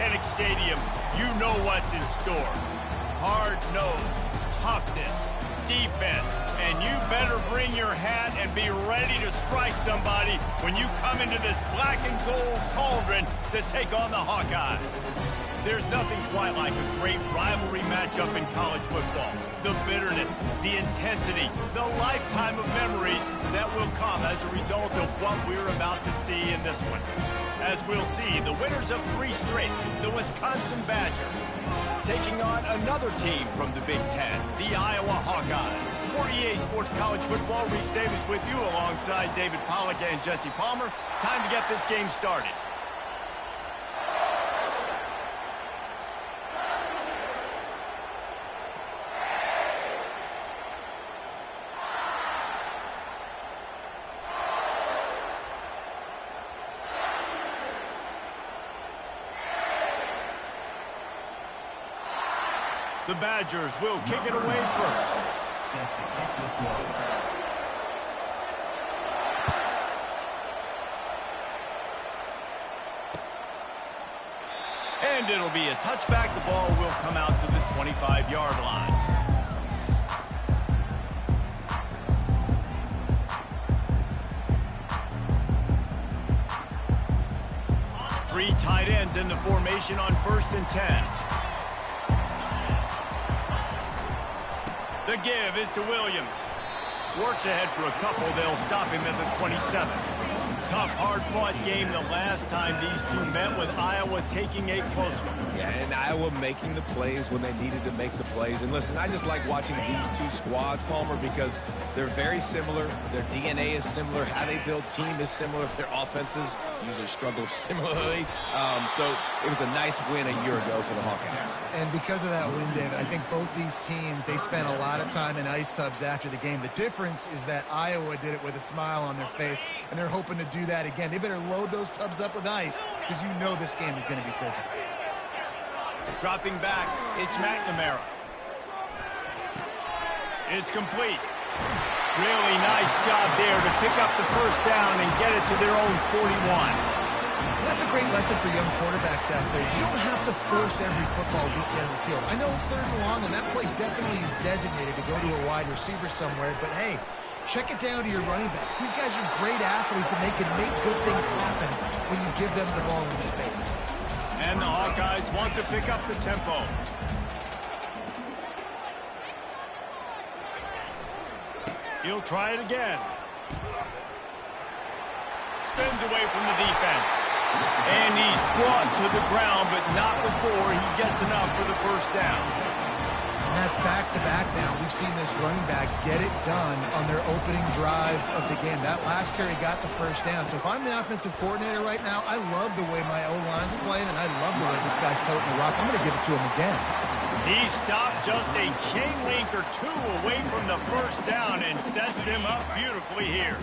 gigantic stadium, you know what's in store. Hard nose, toughness, defense, and you better bring your hat and be ready to strike somebody when you come into this black and gold cauldron to take on the Hawkeyes. There's nothing quite like a great rivalry matchup in college football. The bitterness, the intensity, the lifetime of memories that will come as a result of what we're about to see in this one. As we'll see, the winners of 3 straight, the Wisconsin Badgers, taking on another team from the Big Ten, the Iowa Hawkeyes. For EA Sports College Football, Reese Davis with you alongside David Pollack and Jesse Palmer. Time to get this game started. The Badgers will kick it away first. And it'll be a touchback. The ball will come out to the 25-yard line. Three tight ends in the formation on 1st and 10. The give is to Williams. Works ahead for a couple. They'll stop him at the 27. Tough, hard-fought game the last time these two met, with Iowa taking a close one. Yeah, and Iowa making the plays when they needed to make the plays. And listen, I just like watching these two squads, Palmer, because they're very similar. Their DNA is similar. How they build team is similar. Their offenses usually struggle similarly. So it was a nice win a year ago for the Hawkeyes. And because of that win, David, I think both these teams, they spent a lot of time in ice tubs after the game. The difference is that Iowa did it with a smile on their face, and they're hoping to do that again. They better load those tubs up with ice, because you know this game is going to be physical. Dropping back, it's McNamara. It's complete. Really nice job there to pick up the first down and get it to their own 41. That's a great lesson for young quarterbacks out there. You don't have to force every football deep down the field. I know it's 3rd and long, and that play definitely is designated to go to a wide receiver somewhere, but hey, check it down to your running backs. These guys are great athletes, and they can make good things happen when you give them the ball in space. And the Hawkeyes want to pick up the tempo. He'll try it again. Spins away from the defense. And he's brought to the ground, but not before he gets enough for the first down. And that's back-to-back now. We've seen this running back get it done on their opening drive of the game. That last carry got the first down. So if I'm the offensive coordinator right now, I love the way my O-line's playing, and I love the way this guy's toting the rock. I'm going to give it to him again. He stopped just a chain link or two away from the first down and sets them up beautifully here.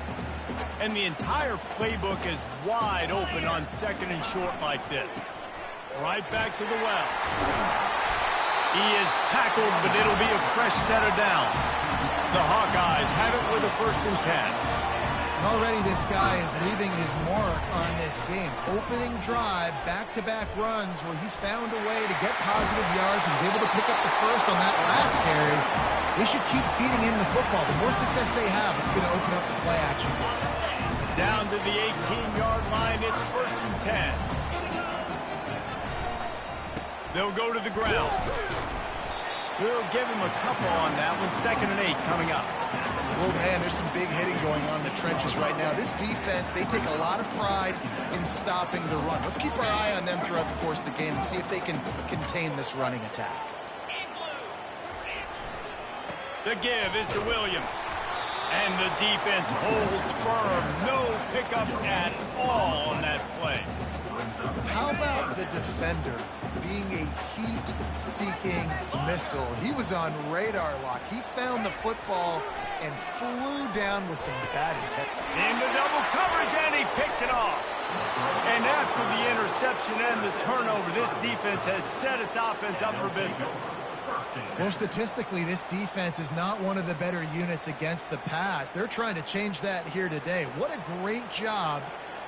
And the entire playbook is wide open on 2nd and short like this. Right back to the well. He is tackled, but it'll be a fresh set of downs. The Hawkeyes have it with a 1st and 10. Already this guy is leaving his mark on this game. Opening drive, back-to-back runs where he's found a way to get positive yards. He was able to pick up the first on that last carry. They should keep feeding him the football. The more success they have, it's going to open up the play action. Down to the 18-yard line, it's 1st and 10. They'll go to the ground. We'll give him a couple on that one. 2nd and 8 coming up. Well, man, there's some big hitting going on in the trenches right now. This defense, they take a lot of pride in stopping the run. Let's keep our eye on them throughout the course of the game and see if they can contain this running attack. The give is to Williams. And the defense holds firm. No pickup at all on that play. How about the defender being a heat-seeking missile? He was on radar lock. He found the football and flew down with some bad intent. Into double coverage, and he picked it off. And after the interception and the turnover, this defense has set its offense up for business. Well, statistically, this defense is not one of the better units against the pass. They're trying to change that here today. What a great job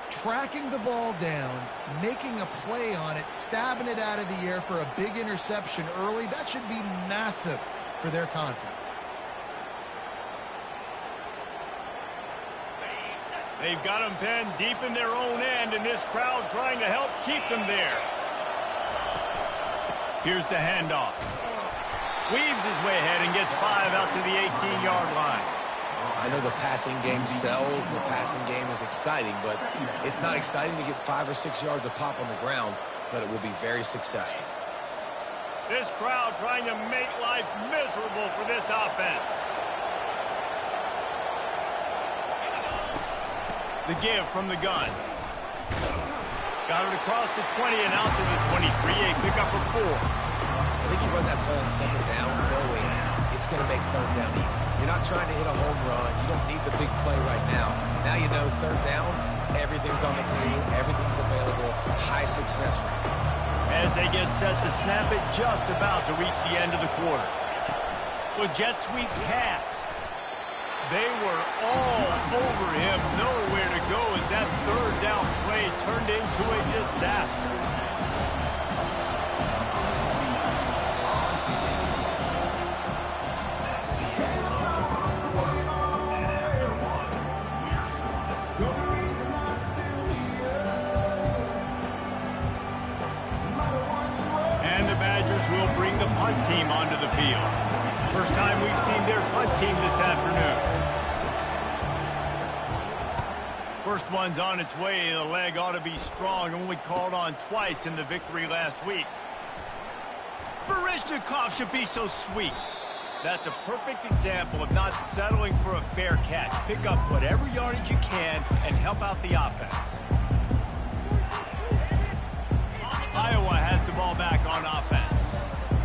tracking the ball down, making a play on it, stabbing it out of the air for a big interception early. That should be massive for their confidence. They've got them pinned deep in their own end, and this crowd trying to help keep them there. Here's the handoff. Weaves his way ahead and gets 5 out to the 18-yard line. I know the passing game sells, and the passing game is exciting, but it's not exciting to get 5 or 6 yards a pop on the ground, but it will be very successful. This crowd trying to make life miserable for this offense. The give from the gun. Got it across the 20 and out to the 23. A pickup of 4. I think you run that play on second down knowing it's going to make third down easy. You're not trying to hit a home run. You don't need the big play right now. Now you know third down, everything's on the table, everything's available, high success rate. As they get set to snap it, just about to reach the end of the quarter. With jet sweep pass. They were all over him, nowhere to go as that third down play turned into a disaster. And the Badgers will bring the punt team onto the field. First time we've seen their punt team this afternoon. First one's on its way. The leg ought to be strong. Only called on twice in the victory last week. Barishnikov should be so sweet. That's a perfect example of not settling for a fair catch. Pick up whatever yardage you can and help out the offense. Iowa has the ball back on offense.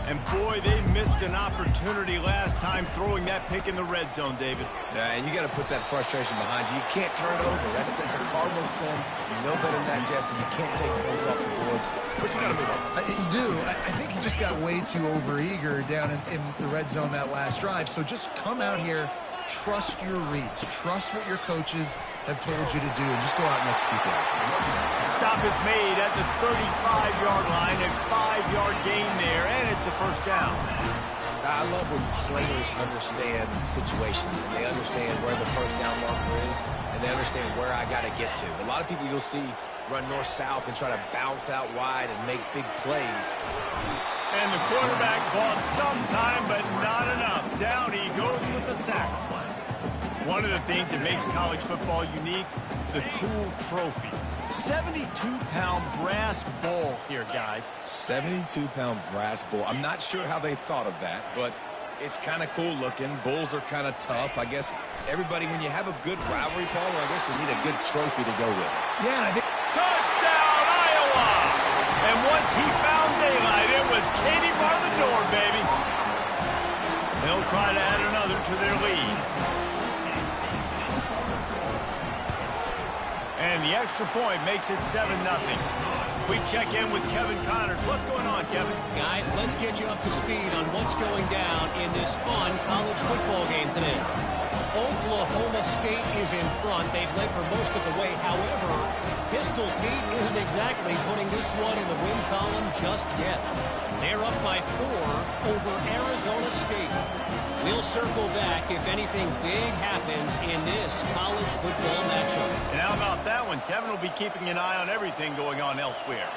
And boy, they missed an opportunity last time throwing that pick in the red zone, David. Yeah, and you got to put that frustration behind you. You can't turn it over. That's a Cardinal sin. You know better than that, Jesse. You can't take points off the board. But you got to move on. You do. I think he just got way too overeager down in the red zone that last drive. So just come out here, trust your reads, trust what your coaches have told you to do, and just go out and execute that. Stop is made at the 35-yard line, a 5-yard gain there, and it's a first down. I love when players understand situations, and they understand where the first down marker is, and they understand where I got to get to. A lot of people you'll see run north-south and try to bounce out wide and make big plays. And the quarterback bought some time, but not enough. Down he goes with the sack. One of the things that makes college football unique, the cool trophy. 72-pound brass bowl here, guys. 72-pound brass bull. I'm not sure how they thought of that, but it's kind of cool looking. Bulls are kind of tough. I guess everybody, when you have a good rivalry, Paul, I guess you need a good trophy to go with. Yeah, and I think... Touchdown, Iowa! And once he found daylight, it was Katie bar the door, baby. They'll try to add another to their lead. And the extra point makes it 7-0. We check in with Kevin Connors. What's going on, Kevin? Guys, let's get you up to speed on what's going down in this fun college football game today. Oklahoma State is in front. They've led for most of the way. However, Pistol Pete isn't exactly putting this one in the win column just yet. They're up by 4 over Arizona State. We'll circle back if anything big happens in this college football matchup. And how about that one? Kevin will be keeping an eye on everything going on elsewhere.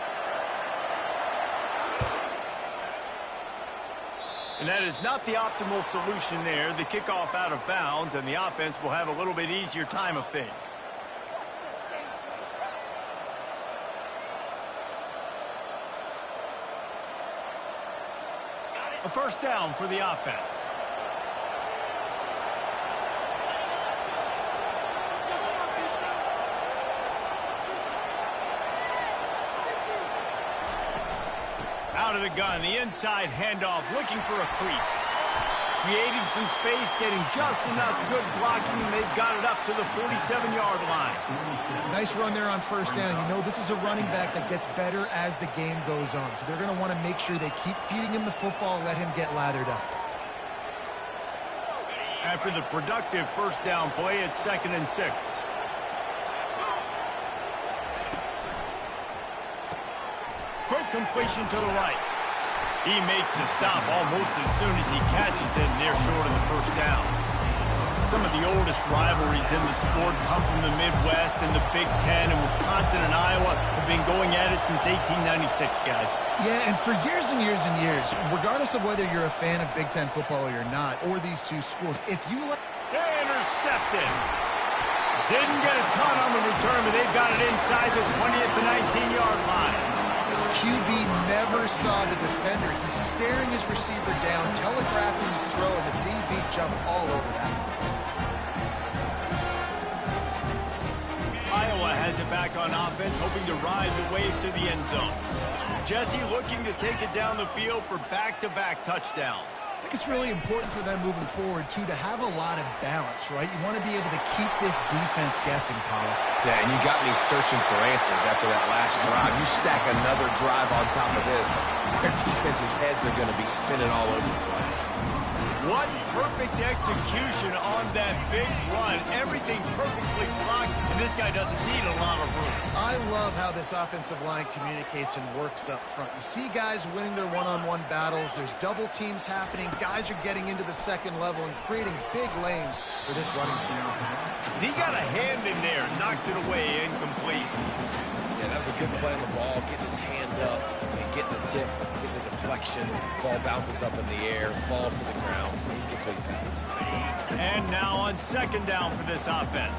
And that is not the optimal solution there. The kickoff out of bounds, and the offense will have a little bit easier time of things. A first down for the offense. Out of the gun, the inside handoff, looking for a crease. Creating some space, getting just enough good blocking, and they've got it up to the 47-yard line. Nice run there on first down. You know, this is a running back that gets better as the game goes on. So they're going to want to make sure they keep feeding him the football, let him get lathered up. After the productive first down play, it's 2nd and 6. completion to the right. He makes the stop almost as soon as he catches it, and they're short of the first down. Some of the oldest rivalries in the sport come from the Midwest, and the Big Ten, and Wisconsin and Iowa have been going at it since 1896, guys. Yeah, and for years and years and years, regardless of whether you're a fan of Big Ten football or you're not, or these two schools, if you like... Intercepted. Didn't get a ton on the return, but they've got it inside the 20 at the 19-yard line. QB never saw the defender. He's staring his receiver down, telegraphing his throw, and the DB jumped all over that. Iowa has it back on offense, hoping to ride the wave to the end zone. Jesse looking to take it down the field for back-to-back touchdowns. I think it's really important for them moving forward, too, to have a lot of balance, right? You want to be able to keep this defense guessing, Paul. Yeah, and you got me searching for answers after that last drive. You stack another drive on top of this, their defense's heads are going to be spinning all over the place. What perfect execution on that big run. Everything perfectly blocked, and this guy doesn't need a lot of room. I love how this offensive line communicates and works up front. You see guys winning their one-on-one battles. There's double teams happening. Guys are getting into the second level and creating big lanes for this running game. He got a hand in there, knocks it away, incomplete. Yeah, that was a good play on the ball, getting his hand up and getting the tip, getting the deflection. Ball bounces up in the air, falls to the ground. Incomplete pass. And now on second down for this offense.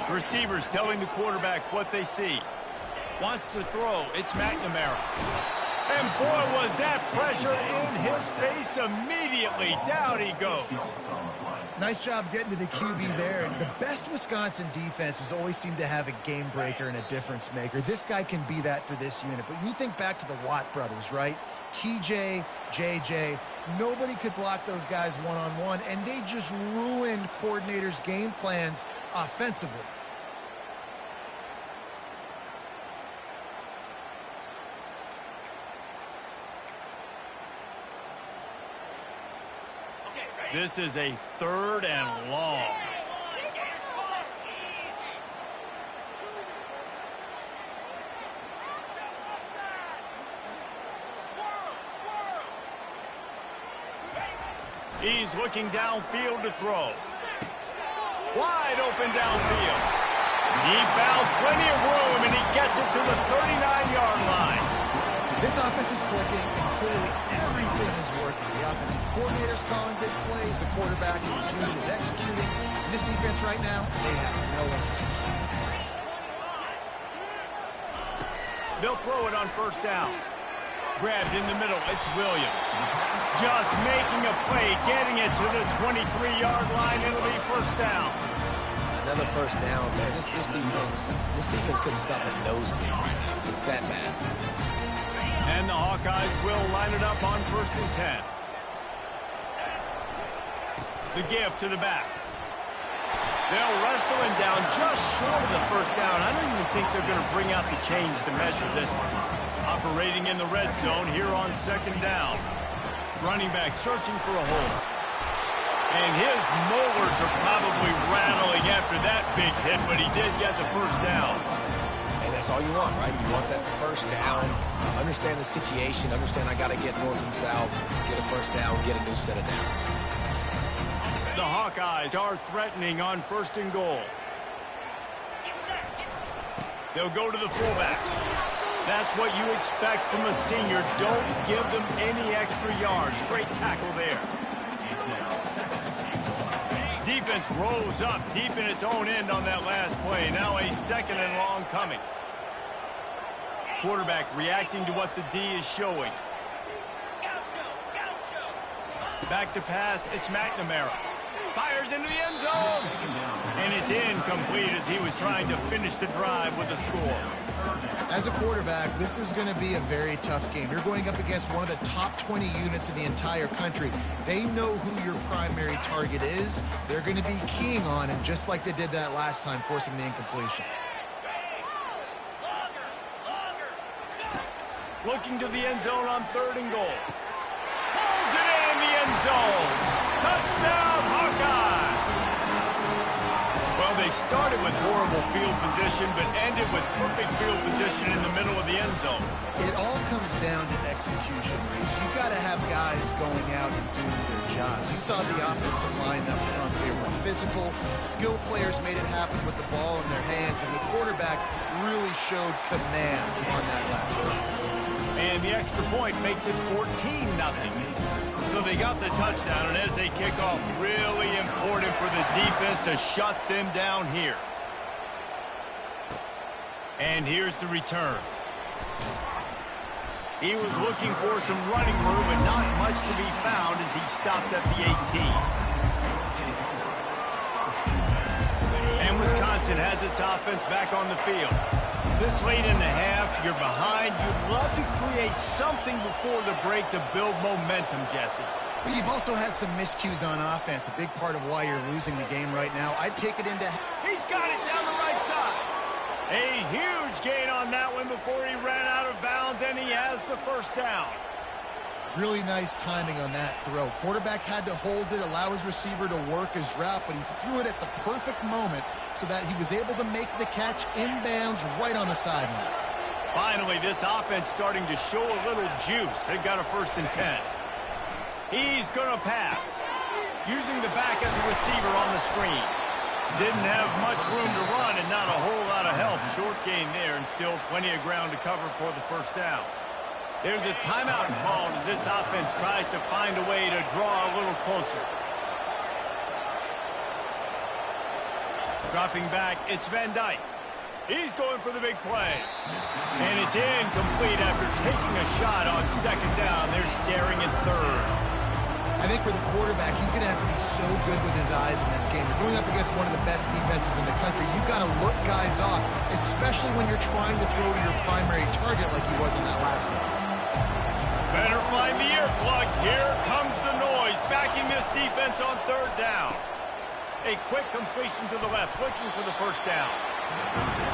Receivers telling the quarterback what they see. Wants to throw. It's McNamara. And boy, was that pressure in his face immediately. Down he goes. Nice job getting to the QB there. And the best Wisconsin defenses always seem to have a game breaker and a difference maker. This guy can be that for this unit. But when you think back to the Watt brothers, right? TJ, JJ, nobody could block those guys one-on-one, and they just ruined coordinators' game plans offensively. This is a 3rd and long. He's looking downfield to throw. Wide open downfield. He found plenty of room, and he gets it to the 39-yard line. This offense is clicking, and clearly everything is working. The offensive coordinator's calling good plays. The quarterback in his unit is executing. And this defense right now, they have no answers. They'll throw it on first down. Grabbed in the middle. It's Williams. Just making a play, getting it to the 23-yard line. It'll be first down. Another first down, man. This defense couldn't stop a nosebleed. It's that bad. And the Hawkeyes will line it up on 1st and 10. The give to the back. They'll wrestle him down just short of the first down. I don't even think they're going to bring out the chains to measure this one. Operating in the red zone here on 2nd down. Running back searching for a hole. And his molars are probably rattling after that big hit, but he did get the first down. And that's all you want, right? You want that first down. Understand the situation. Understand I got to get north and south. Get a first down. Get a new set of downs. The Hawkeyes are threatening on 1st and goal. They'll go to the fullback. That's what you expect from a senior. Don't give them any extra yards. Great tackle there. Defense rose up deep in its own end on that last play. Now a 2nd and long coming. Quarterback reacting to what the D is showing. Back to pass. It's McNamara. Fires into the end zone. And it's incomplete as he was trying to finish the drive with a score. As a quarterback, this is going to be a very tough game. You're going up against one of the top 20 units in the entire country. They know who your primary target is. They're going to be keying on it, just like they did that last time, forcing the incompletion. Looking to the end zone on 3rd and goal. Pulls it in the end zone. Touchdown, Hawkeye! Well, they started with horrible field position, but ended with perfect field position in the middle of the end zone. It all comes down to execution, Reese. You've got to have guys going out and doing their jobs. You saw the offensive line up front. They were physical. Skill players made it happen with the ball in their hands, and the quarterback really showed command on that last drive. And the extra point makes it 14-0. So they got the touchdown, and as they kick off, really important for the defense to shut them down here. And here's the return. He was looking for some running room, and not much to be found as he stopped at the 18. And Wisconsin has its offense back on the field. This late in the half, you're behind. You'd love to create something before the break to build momentum, Jesse. But you've also had some miscues on offense, a big part of why you're losing the game right now. I'd take it into... He's got it down the right side. A huge gain on that one before he ran out of bounds, and he has the first down. Really nice timing on that throw. Quarterback had to hold it, allow his receiver to work his route, but he threw it at the perfect moment so that he was able to make the catch inbounds right on the sideline. Finally, this offense starting to show a little juice. They got a 1st and 10. He's going to pass, using the back as a receiver on the screen. Didn't have much room to run and not a whole lot of help. Short gain there and still plenty of ground to cover for the first down. There's a timeout called as this offense tries to find a way to draw a little closer. Dropping back, it's Van Dyke. He's going for the big play. And it's incomplete after taking a shot on 2nd down. They're staring at 3rd. I think for the quarterback, he's going to have to be so good with his eyes in this game. You're going up against one of the best defenses in the country. You've got to look guys off, especially when you're trying to throw to your primary target like he was on that last one. Better find the earplugs. Here comes the noise, backing this defense on 3rd down. A quick completion to the left, looking for the first down.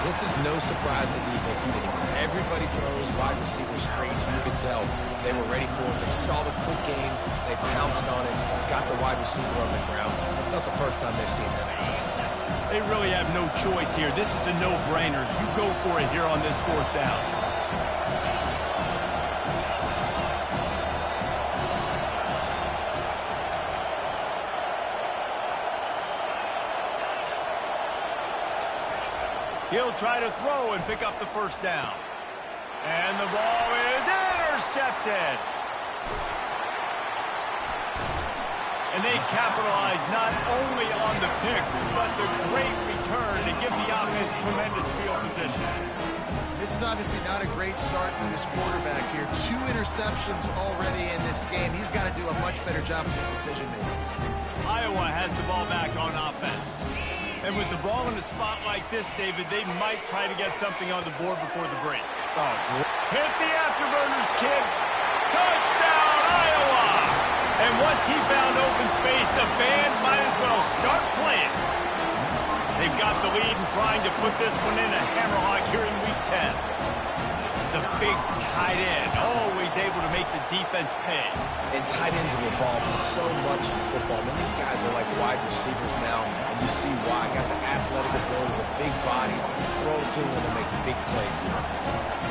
This is no surprise to defenses anymore. Everybody throws wide receiver screens. You can tell they were ready for it. They saw the quick game. They pounced on it, got the wide receiver on the ground. It's not the first time they've seen that. They really have no choice here. This is a no-brainer. You go for it here on this 4th down. He'll try to throw and pick up the first down. And the ball is intercepted. And they capitalize not only on the pick, but the great return to give the offense tremendous field position. This is obviously not a great start for this quarterback here. 2 interceptions already in this game. He's got to do a much better job with his decision-making. Iowa has the ball back on offense. And with the ball in a spot like this, David, they might try to get something on the board before the break. Oh, hit the afterburners, kid. Touchdown, Iowa! And once he found open space, the band might as well start playing. They've got the lead and trying to put this one in a hammerlock here in Week 10. The big tight end, always able to make the defense pay. And tight ends have evolved so much in football. I mean, these guys are like wide receivers now, and you see why. Got the athletic ability, the big bodies, throw it to them and make big plays for them.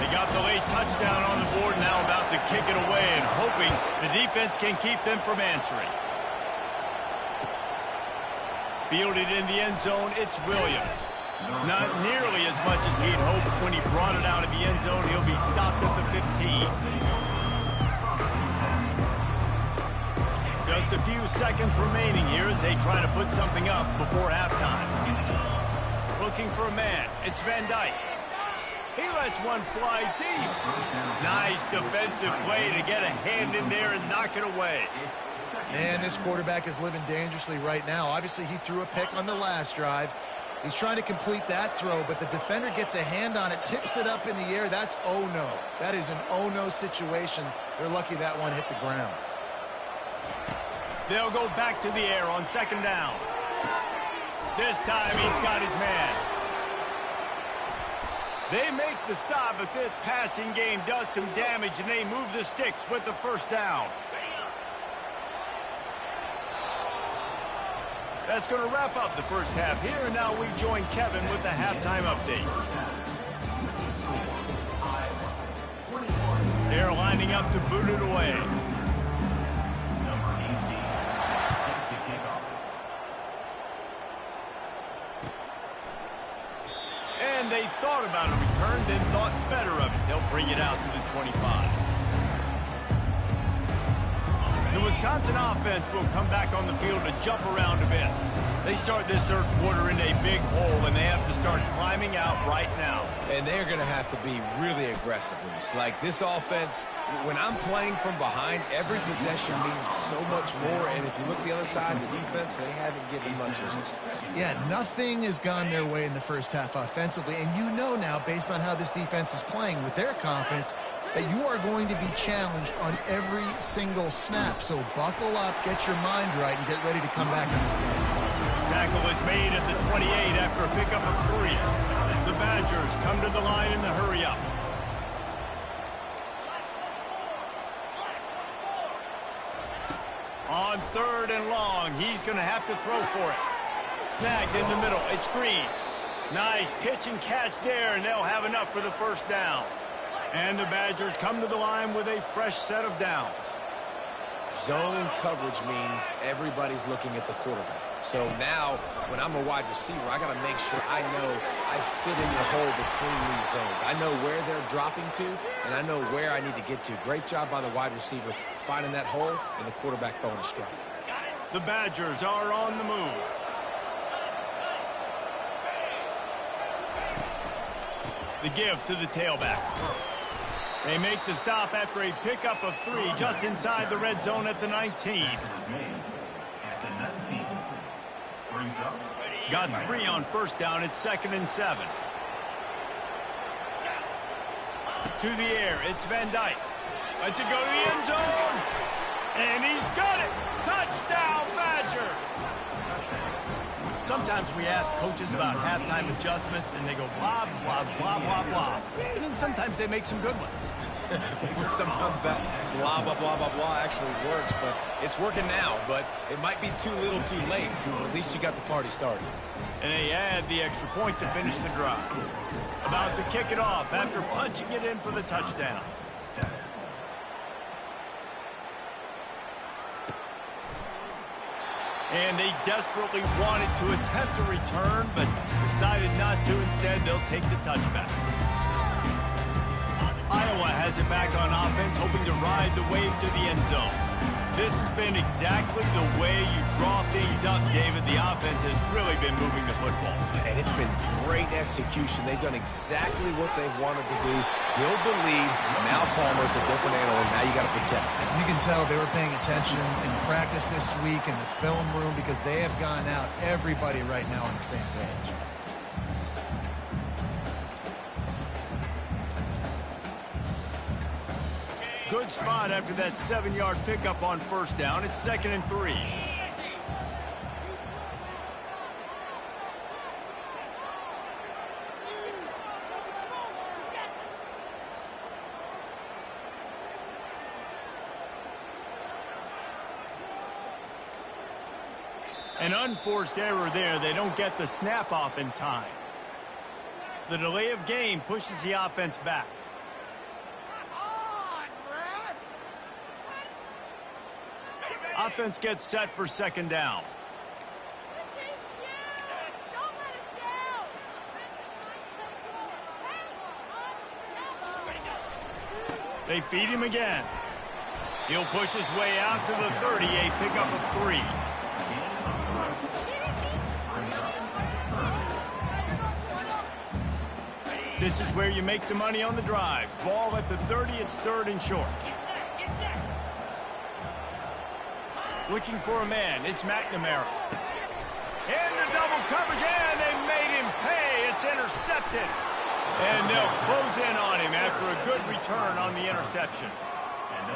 They got the late touchdown on the board, now about to kick it away and hoping the defense can keep them from answering. Fielded in the end zone, it's Williams. Not nearly as much as he'd hoped when he brought it out of the end zone. He'll be stopped at the 15. Just a few seconds remaining here as they try to put something up before halftime. Looking for a man. It's Van Dyke. He lets one fly deep. Nice defensive play to get a hand in there and knock it away. Man, this quarterback is living dangerously right now. Obviously, he threw a pick on the last drive. He's trying to complete that throw, but the defender gets a hand on it, tips it up in the air. That's oh-no. That is an oh-no situation. They're lucky that one hit the ground. They'll go back to the air on 2nd down. This time he's got his man. They make the stop, but this passing game does some damage, and they move the sticks with the first down. That's going to wrap up the first half here, and now we join Kevin with the halftime update. They're lining up to boot it away. And they thought about a return, then thought better of it. They'll bring it out to the 25. The Wisconsin offense will come back on the field to jump around a bit. They start this third quarter in a big hole, and they have to start climbing out right now. And they're going to have to be really aggressive, Reese. Like, this offense, when I'm playing from behind, every possession means so much more. And if you look the other side, the defense, they haven't given much resistance. Yeah, nothing has gone their way in the first half offensively. And you know now, based on how this defense is playing with their confidence, that you are going to be challenged on every single snap. So buckle up, get your mind right, and get ready to come back in this game. Tackle is made at the 28 after a pickup of 3. The Badgers come to the line in the hurry-up. On 3rd and long, he's going to have to throw for it. Snagged in the middle. It's Green. Nice pitch and catch there, and they'll have enough for the first down. And the Badgers come to the line with a fresh set of downs. Zone coverage means everybody's looking at the quarterback. So now, when I'm a wide receiver, I got to make sure I know I fit in the hole between these zones. I know where they're dropping to, and I know where I need to get to. Great job by the wide receiver finding that hole, and the quarterback throwing a strike. The Badgers are on the move. The give to the tailback. They make the stop after a pickup of 3 just inside the red zone at the 19. Got 3 on first down. It's 2nd and 7. To the air. It's Van Dyke. Lets it go to the end zone. And he's got it. Touchdown, Badger. Sometimes we ask coaches about halftime adjustments, and they go blah, blah, blah, blah, blah. And then sometimes they make some good ones. Sometimes that blah, blah, blah, blah, blah actually works, but it's working now. But it might be too little too late. At least you got the party started. And they add the extra point to finish the drive. About to kick it off after punching it in for the touchdown. And they desperately wanted to attempt a return, but decided not to. Instead, they'll take the touchback. Iowa has it back on offense, hoping to ride the wave to the end zone. This has been exactly the way you draw things up, David. The offense has really been moving the football. And it's been great execution. They've done exactly what they've wanted to do. Build the lead. Now Palmer's a different animal. Now you got to protect him. You can tell they were paying attention in practice this week in the film room because they have gone out, everybody right now on the same page. Good spot after that 7-yard pickup on first down. It's 2nd and 3. An unforced error there. They don't get the snap off in time. The delay of game pushes the offense back. Offense gets set for 2nd down. They feed him again. He'll push his way out to the 30, a pickup of 3. This is where you make the money on the drive. Ball at the 30, it's 3rd and short. Looking for a man, it's McNamara. In the double coverage, and they made him pay. It's intercepted. And they'll close in on him after a good return on the interception.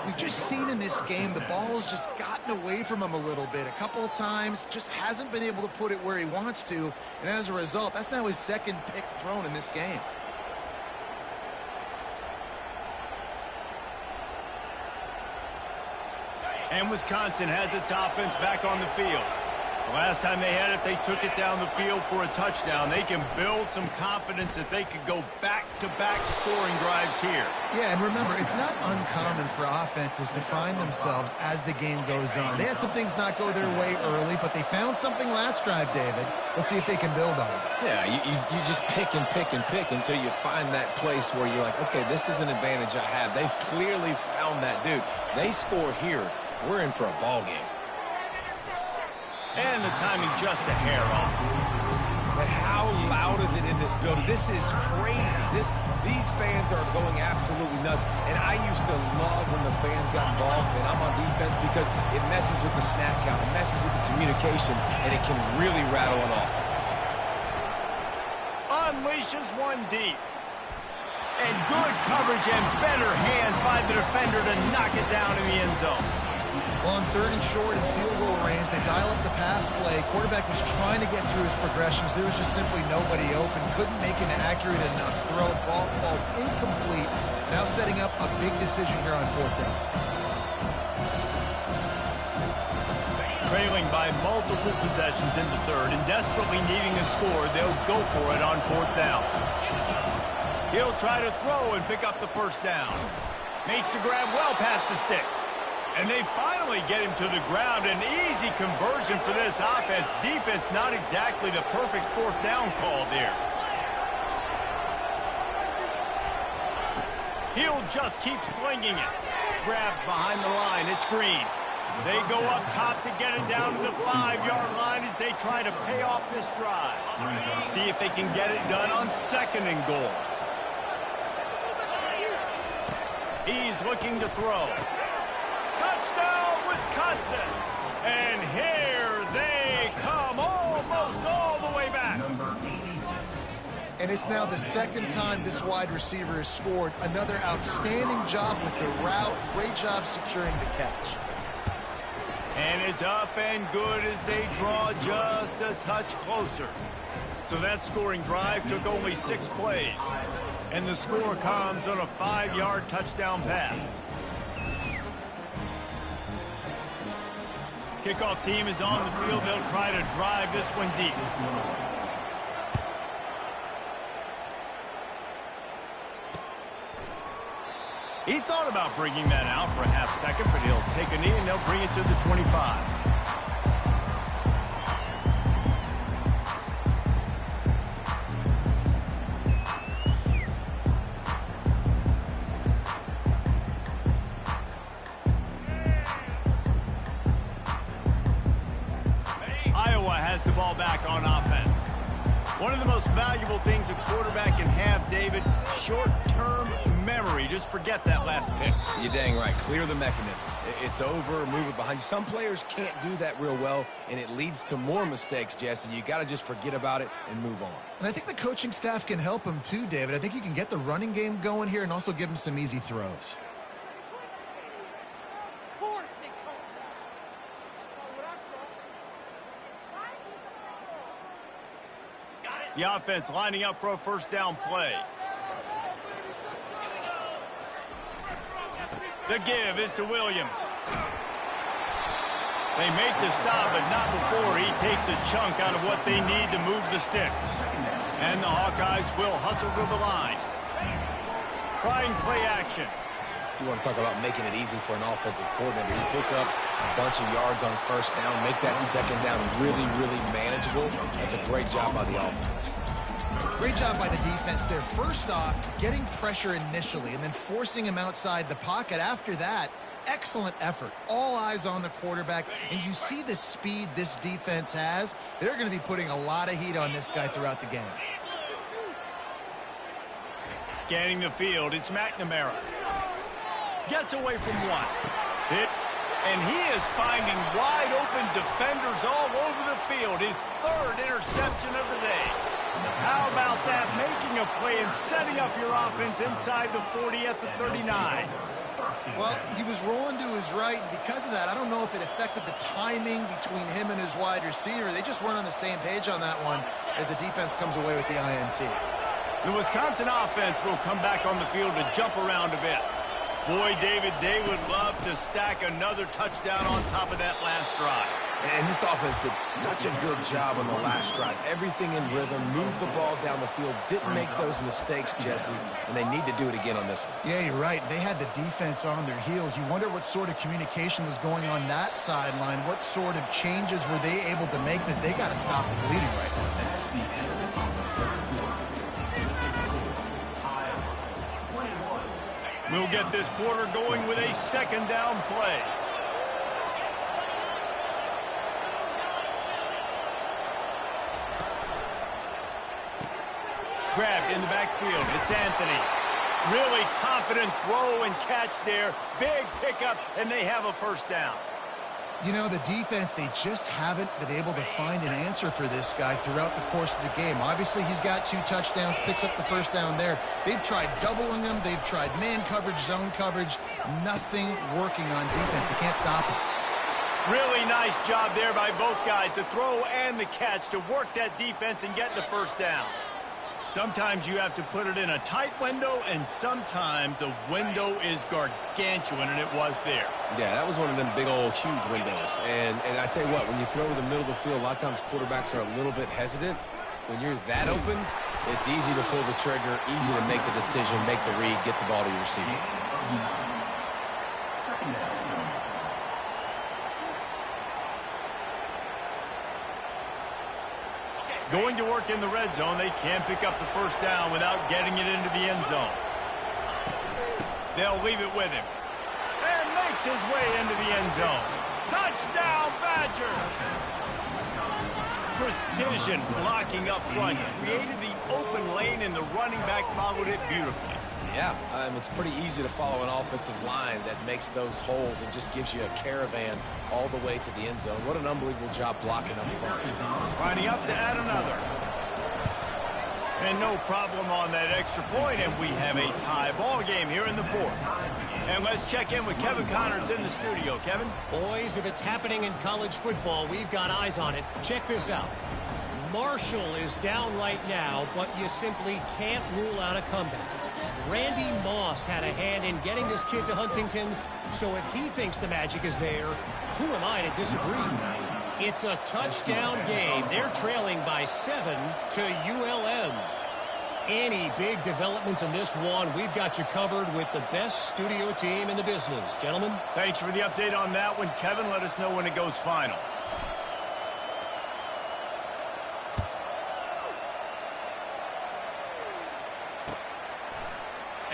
We've just seen in this game the ball has just gotten away from him a little bit. A couple of times, just hasn't been able to put it where he wants to. And as a result, that's now his 2nd pick thrown in this game. And Wisconsin has its offense back on the field. The last time they had it, they took it down the field for a touchdown. They can build some confidence that they could go back-to-back scoring drives here. Yeah, and remember, it's not uncommon for offenses to find themselves as the game goes on. They had some things not go their way early, but they found something last drive, David. Let's see if they can build on it. Yeah, you just pick and pick and pick until you find that place where you're like, okay, this is an advantage I have. They clearly found that dude. They score here, we're in for a ball game. And the timing just a hair off. But how loud is it in this building? This is crazy. These fans are going absolutely nuts. And I used to love when the fans got involved and I'm on defense because it messes with the snap count. It messes with the communication, and it can really rattle an offense. Unleashes one deep. And good coverage and better hands by the defender to knock it down in the end zone. Well, on 3rd and short and field goal range, they dial up the pass play. Quarterback was trying to get through his progressions. There was just simply nobody open. Couldn't make an accurate enough throw. Ball falls incomplete. Now setting up a big decision here on 4th down. Trailing by multiple possessions in the 3rd and desperately needing a score, they'll go for it on 4th down. He'll try to throw and pick up the 1st down. Makes the grab well past the sticks. And they finally get him to the ground. An easy conversion for this offense. Defense not exactly the perfect 4th down call there. He'll just keep slinging it. Grabbed behind the line. It's Green. They go up top to get it down to the 5-yard line as they try to pay off this drive. See if they can get it done on 2nd and goal. He's looking to throw. Touchdown, Wisconsin! And here they come, almost all the way back. And it's now the 2nd time this wide receiver has scored. Another outstanding job with the route. Great job securing the catch. And it's up and good as they draw just a touch closer. So that scoring drive took only 6 plays. And the score comes on a 5-yard touchdown pass. Kickoff team is on the field. They'll try to drive this one deep. He thought about bringing that out for a half second, but he'll take a knee and they'll bring it to the 25. Back on offense. One of the most valuable things a quarterback can have, David, short-term memory. Just forget that last pick. You're dang right. Clear the mechanism. It's over. Move it behind you. Some players can't do that real well, and it leads to more mistakes, Jesse. You got to just forget about it and move on. And I think the coaching staff can help him too, David. I think you can get the running game going here and also give him some easy throws. The offense lining up for a 1st down play. The give is to Williams. They make the stop, but not before he takes a chunk out of what they need to move the sticks. And the Hawkeyes will hustle to the line. Trying play action. You want to talk about making it easy for an offensive coordinator. You pick up a bunch of yards on 1st down, make that 2nd down really, really manageable. That's a great job by the offense. Great job by the defense there. First off, getting pressure initially and then forcing him outside the pocket. After that, excellent effort. All eyes on the quarterback, and you see the speed this defense has. They're going to be putting a lot of heat on this guy throughout the game. Scanning the field, it's McNamara. Gets away from one. Hit. And he is finding wide open defenders all over the field. His 3rd interception of the day. How about that? Making a play and setting up your offense inside the 40 at the 39. Well, he was rolling to his right, and because of that, I don't know if it affected the timing between him and his wide receiver. They just weren't on the same page on that one as the defense comes away with the INT. The Wisconsin offense will come back on the field to jump around a bit. Boy, David, they would love to stack another touchdown on top of that last drive. And this offense did such a good job on the last drive. Everything in rhythm, moved the ball down the field, didn't make those mistakes, Jesse, and they need to do it again on this one. Yeah, you're right. They had the defense on their heels. You wonder what sort of communication was going on that sideline. What sort of changes were they able to make, because they got to stop the bleeding right now. We'll get this quarter going with a second down play. Grabbed in the backfield. It's Anthony. Really confident throw and catch there. Big pickup, and they have a first down. You know, the defense, they just haven't been able to find an answer for this guy throughout the course of the game. Obviously, he's got 2 touchdowns, picks up the first down there. They've tried doubling him. They've tried man coverage, zone coverage. Nothing working on defense. They can't stop him. Really nice job there by both guys, the throw and the catch, to work that defense and get the first down. Sometimes you have to put it in a tight window, and sometimes the window is gargantuan, and it was there. Yeah, that was one of them big old huge windows. And I tell you what, when you throw in the middle of the field, a lot of times quarterbacks are a little bit hesitant. When you're that open, it's easy to pull the trigger, easy to make the decision, make the read, get the ball to your receiver. Going to work in the red zone, they can't pick up the first down without getting it into the end zone. They'll leave it with him. And makes his way into the end zone. Touchdown, Badger! Precision blocking up front. Created the open lane, and the running back followed it beautifully. Yeah, it's pretty easy to follow an offensive line that makes those holes and just gives you a caravan all the way to the end zone. What an unbelievable job blocking up front. Lining up to add another. And no problem on that extra point, and we have a tie ball game here in the fourth. And let's check in with Kevin Connors in the studio. Kevin? Boys, if it's happening in college football, we've got eyes on it. Check this out. Marshall is down right now, but you simply can't rule out a comeback. Randy Moss had a hand in getting this kid to Huntington, so if he thinks the magic is there, who am I to disagree? It's a touchdown game. They're trailing by 7 to ULM. Any big developments in this one, we've got you covered with the best studio team in the business. Gentlemen? Thanks for the update on that one, Kevin. Let us know when it goes final.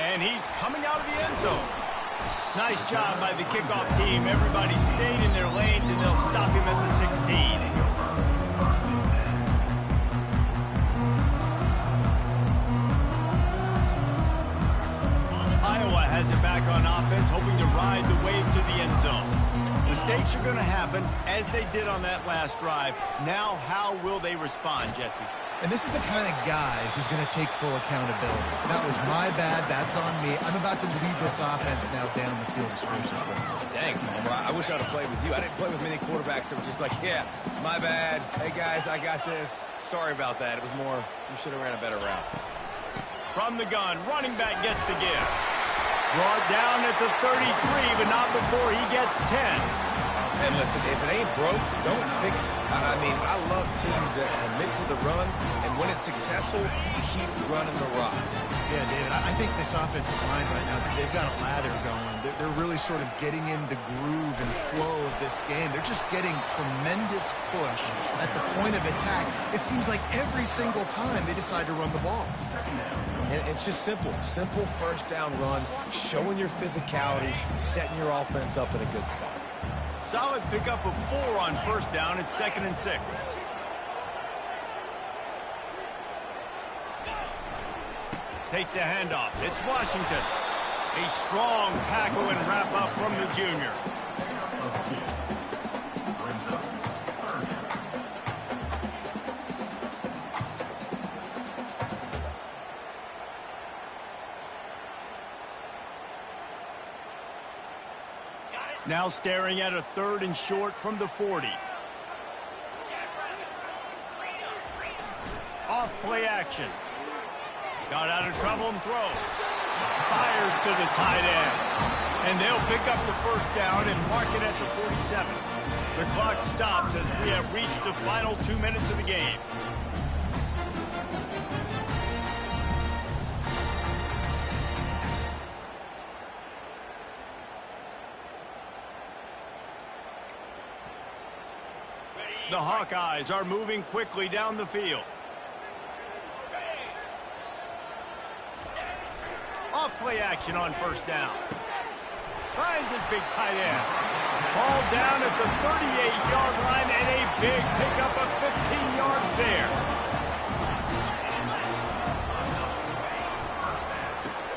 And he's coming out of the end zone. Nice job by the kickoff team. Everybody stayed in their lanes, and they'll stop him at the 16. Iowa has it back on offense, hoping to ride the wave to the end zone. Mistakes are going to happen, as they did on that last drive. Now, how will they respond, Jesse? And this is the kind of guy who's going to take full accountability. That was my bad. That's on me. I'm about to lead this offense now down the field to score some points. Dang, Palmer, I wish I would have played with you. I didn't play with many quarterbacks that were just like, yeah, my bad. Hey, guys, I got this. Sorry about that. It was more, you should have ran a better route. From the gun, running back gets the give. Brought down at the 33, but not before he gets 10. And listen, if it ain't broke, don't fix it. I mean, I love teams that commit to the run, and when it's successful, keep running the rock. Yeah, David, I think this offensive line right now, they've got a lather going. They're really sort of getting in the groove and flow of this game. They're just getting tremendous push at the point of attack. It seems like every single time they decide to run the ball. And it's just simple. Simple first down run, showing your physicality, setting your offense up in a good spot. Solid pickup of 4 on first down. It's 2nd and 6. Takes the handoff. It's Washington. A strong tackle and wrap up from the junior. Now staring at a 3rd and short from the 40. Off play action. Got out of trouble and throws. Fires to the tight end. And they'll pick up the first down and mark it at the 47. The clock stops as we have reached the final 2 minutes of the game. The Hawkeyes are moving quickly down the field. Off play action on first down. Finds his big tight end. Ball down at the 38-yard line and a big pickup of 15 yards there.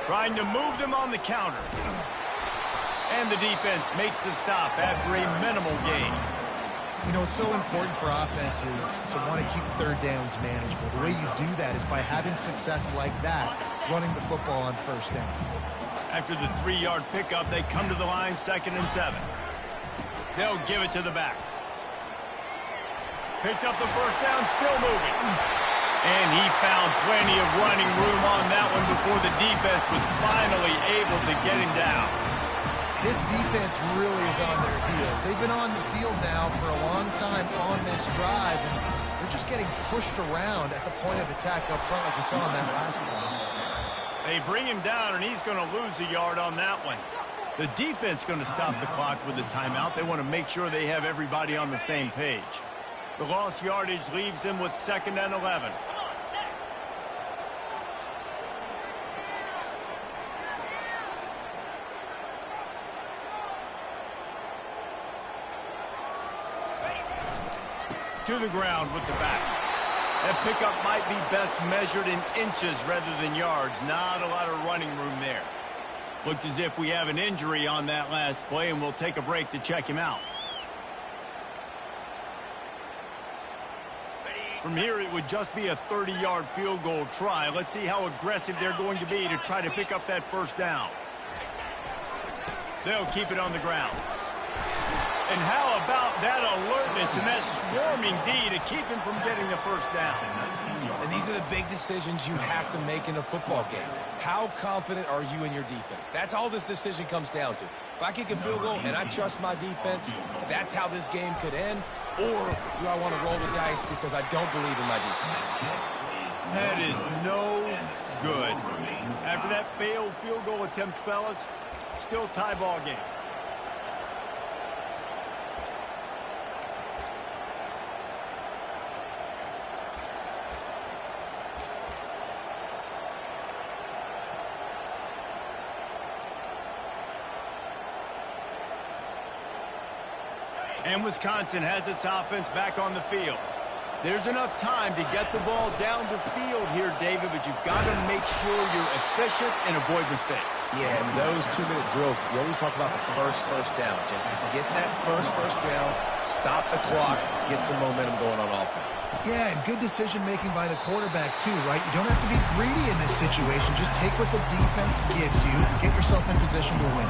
Trying to move them on the counter. And the defense makes the stop after a minimal gain. You know, it's so important for offenses to want to keep third downs manageable. The way you do that is by having success like that, running the football on first down. After the 3-yard pickup, they come to the line 2nd and 7. They'll give it to the back. Picks up the first down, still moving. And he found plenty of running room on that one before the defense was finally able to get him down. This defense really is on their heels. They've been on the field now for a long time on this drive, and they're just getting pushed around at the point of attack up front like we saw in that last one. They bring him down, and he's going to lose a yard on that one. The defense going to stop the clock with a timeout. They want to make sure they have everybody on the same page. The lost yardage leaves them with 2nd and 11. To the ground with the back. That pickup might be best measured in inches rather than yards. Not a lot of running room there. Looks as if we have an injury on that last play, and we'll take a break to check him out. From here, it would just be a 30-yard field goal try. Let's see how aggressive they're going to be to try to pick up that first down. They'll keep it on the ground. And how about that alertness and that swarming D to keep him from getting the first down? And these are the big decisions you have to make in a football game. How confident are you in your defense? That's all this decision comes down to. If I kick a field goal and I trust my defense, that's how this game could end. Or do I want to roll the dice because I don't believe in my defense? That is no good. After that failed field goal attempt, fellas, still tie ball game. And Wisconsin has its offense back on the field. There's enough time to get the ball down the field here, David, but you've got to make sure you're efficient and avoid mistakes. Yeah, and those 2-minute drills, you always talk about the first down, Jesse. Get that first down, stop the clock, get some momentum going on offense. Yeah, and good decision-making by the quarterback, too, right? You don't have to be greedy in this situation. Just take what the defense gives you and get yourself in position to win.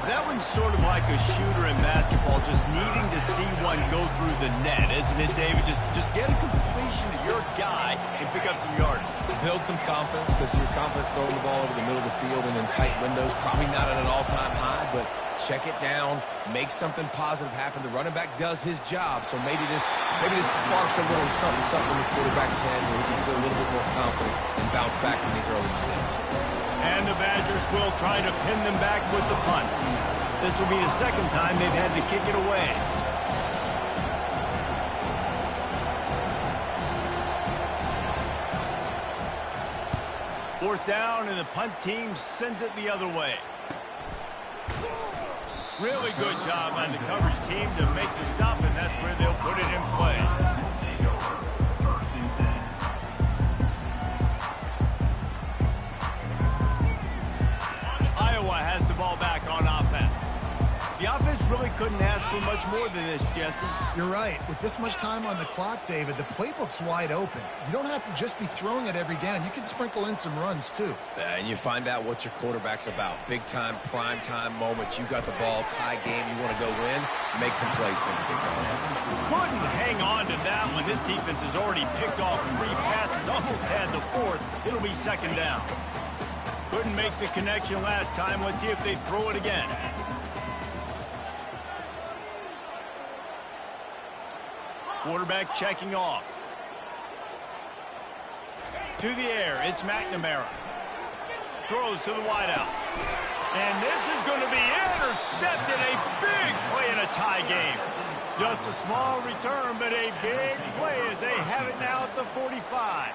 That one's sort of like a shooter in basketball, just needing to see one go through the net, isn't it, David? Just get a completion to your guy and pick up some yardage. Build some confidence, because your confidence throwing the ball over the middle of the field and in tight windows, probably not at an all-time high, but check it down, make something positive happen. The running back does his job, so maybe this sparks a little something in the quarterback's head where he can feel a little bit more confident and bounce back from these early mistakes. And the Badgers will try to pin them back with the punt. This will be the second time they've had to kick it away. Fourth down, and the punt team sends it the other way. Really good job on the coverage team to make the stop, and that's where they'll put it in play. Has the ball back on offense. The offense really couldn't ask for much more than this, Jesse. You're right. With this much time on the clock, David, the playbook's wide open. You don't have to just be throwing it every down. You can sprinkle in some runs, too. And you find out what your quarterback's about. Big-time, prime-time moments. You got the ball, tie game, you want to go win, make some plays for the big guy. Couldn't hang on to that one. This defense has already picked off 3 passes, almost had the 4th. It'll be second down. Couldn't make the connection last time. Let's see if they throw it again. Quarterback checking off. To the air, it's McNamara. Throws to the wideout. And this is going to be intercepted. A big play in a tie game. Just a small return, but a big play as they have it now at the 45.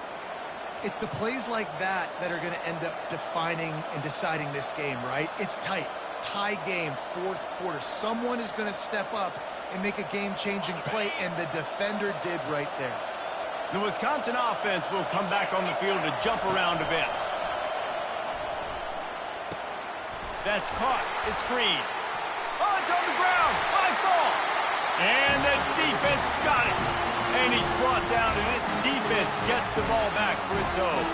It's the plays like that that are going to end up defining and deciding this game, right? It's tight. Tie game, fourth quarter. Someone is going to step up and make a game-changing play, and the defender did right there. The Wisconsin offense will come back on the field to jump around a bit. That's caught. It's Green. Oh, it's on the ground. High ball. And the defense got it. And he's brought down, and this defense gets the ball back for its own.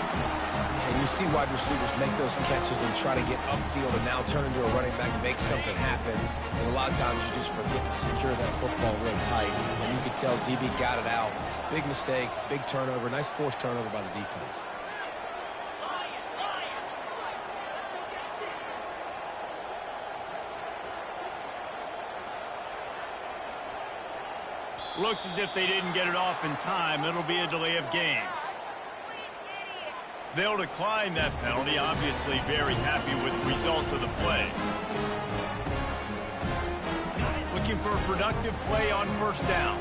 And you see wide receivers make those catches and try to get upfield and now turn into a running back, make something happen. And a lot of times you just forget to secure that football real tight. And you can tell DB got it out. Big mistake, big turnover, nice forced turnover by the defense. Looks as if they didn't get it off in time. It'll be a delay of game. They'll decline that penalty, obviously very happy with the results of the play. Looking for a productive play on first down.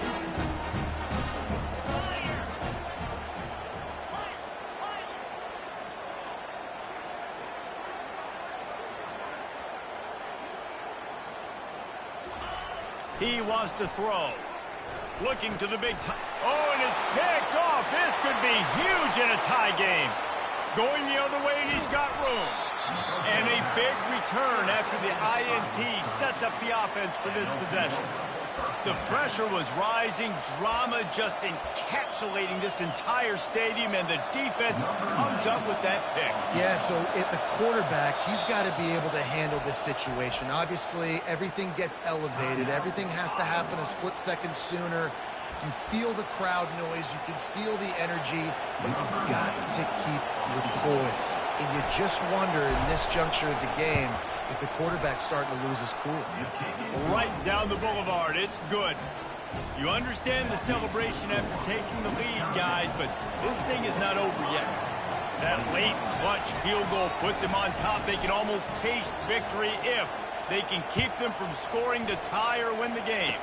He wants to throw. Looking to the big time. Oh, and it's picked off. This could be huge in a tie game. Going the other way, and he's got room. And a big return after the INT sets up the offense for this possession. The pressure was rising. Drama just encapsulating this entire stadium, and the defense comes up with that pick. Yeah, so the quarterback, he's got to be able to handle this situation. Obviously, everything gets elevated. Everything has to happen a split second sooner. You feel the crowd noise. You can feel the energy, but you've got to keep your poise. And you just wonder in this juncture of the game if the quarterback's starting to lose his cool. Right down the boulevard. It's good. You understand the celebration after taking the lead, guys, but this thing is not over yet. That late clutch field goal put them on top. They can almost taste victory if they can keep them from scoring to tie or win the game.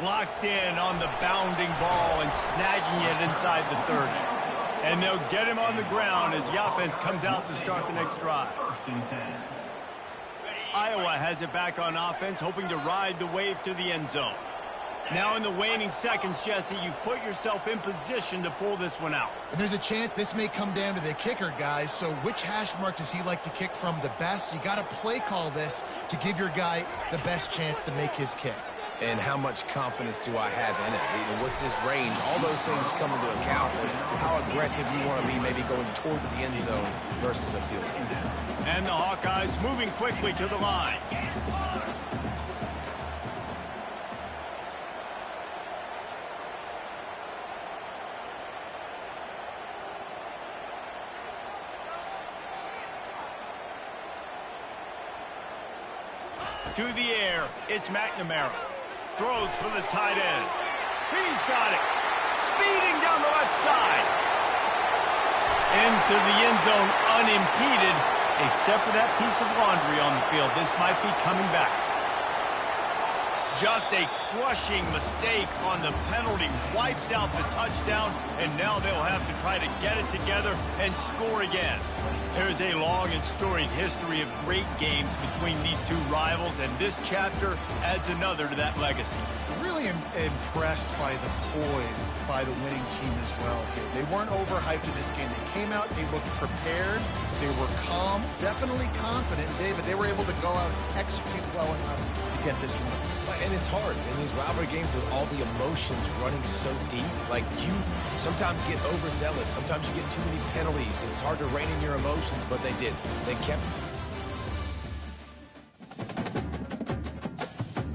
Locked in on the bounding ball and snagging it inside the 30. And they'll get him on the ground as the offense comes out to start the next drive. Iowa has it back on offense, hoping to ride the wave to the end zone. Now in the waning seconds, Jesse, you've put yourself in position to pull this one out. And there's a chance this may come down to the kicker, guys. So which hash mark does he like to kick from the best? You got to play call this to give your guy the best chance to make his kick. And how much confidence do I have in it? You know, what's his range? All those things come into account. How aggressive you want to be, maybe going towards the end zone versus a field goal. And the Hawkeyes moving quickly to the line. To the air, it's McNamara. Throws for the tight end. He's got it. Speeding down the left side. Into the end zone unimpeded, except for that piece of laundry on the field. This might be coming back. Just a crushing mistake on the penalty. Wipes out the touchdown, and now they'll have to try to get it together and score again. There's a long and storied history of great games between these two rivals, and this chapter adds another to that legacy. Really impressed by the poise by the winning team as well here. They weren't overhyped in this game. They came out, they looked prepared, they were calm, definitely confident. David, they were able to go out and execute well enough to get this one. And it's hard in these rivalry games with all the emotions running so deep. Like, you sometimes get overzealous. Sometimes you get too many penalties. It's hard to rein in your emotions, but they did. They kept